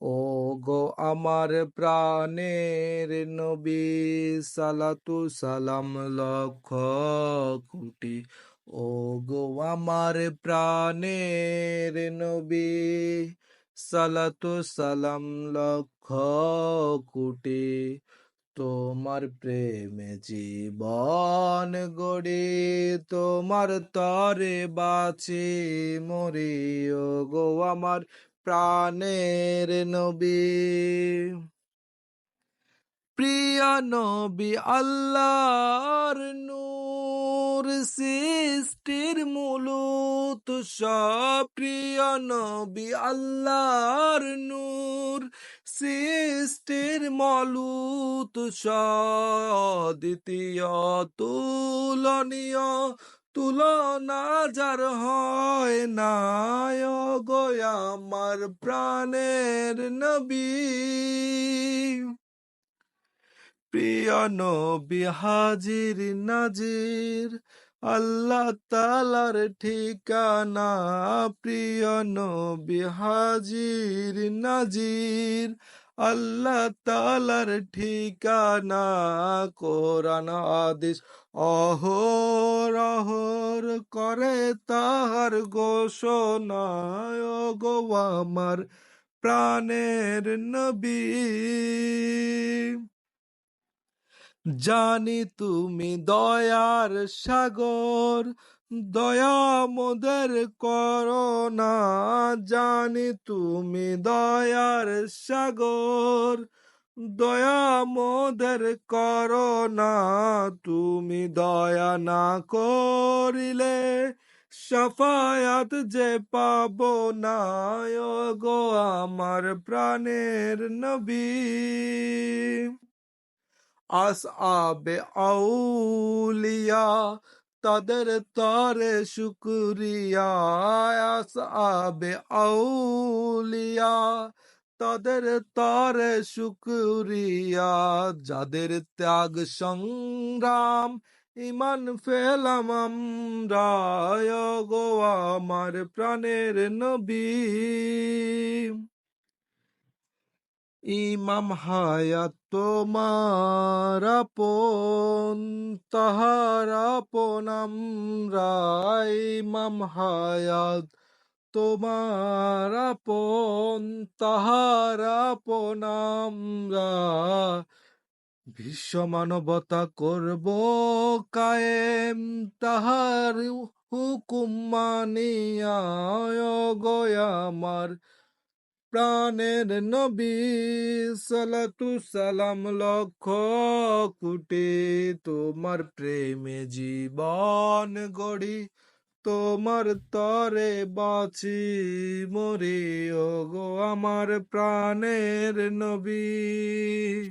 ও গো আমার প্রাণের নবী, সালাতু সালাম লক্ষ কোটি। ও গো আমার প্রাণের নবী, সালাতু সালাম লক্ষ কোটি। তোমার প্রেমে জীবন গড়ি, তোমার তরে বাঁচি মরি। ও গো আমার প্রাণের নবী, প্রিয় নবী আল্লাহর নূর, সৃষ্টির মূল উৎস। প্রিয় নবী আল্লাহর নূর, সৃষ্টির মূল উৎস। দ্বিতীয় তুলনীয়, তুলনা যার হয় না। ও গো আমার প্রাণের নবী, প্রিয় নবী হাজির নাজির, আল্লাহ তাআলার ঠিকানা। প্রিয় নবী হাজির নাজির, আল্লাহ তাআলার ঠিকানা। কোরআন হাদিস অহরহ করে তাহার ঘোষণা। ও গো আমার প্রাণের নবী, জানি তুমি দয়ার সাগর, দয়া মোদের করোনা। জানি তুমি দয়ার সাগর, দয়া মোদের করোনা। তুমি দয়া না করিলে শাফায়াত যে পাবো না। ও গো আমার প্রাণের নবী, আসআবে আউলিয়া তাদের তরে শুকরিয়া। আসআবে আউলিয়া তাদের তরে শুকরিয়া। যাদের ত্যাগ সংগ্রাম ইমান ফেলাম আমরা। ও গো আমার প্রাণের নবী, ইমাম হায়াত তোমার আপন, তাহার আপন আমরা। ইমাম হায়াত তোমার আপন, তাহার আপন আমরা। বিশ্ব মানবতা করব কায়েম, তাহার হুকুম মানিয়া। ও গো আমার প্রাণের নবী, সালাতু সালাম লক্ষ কোটি। তোমার প্রেমে জীবন গড়ি, তোমার তরে বাঁচি মরি। ও গো আমার প্রাণের নবী।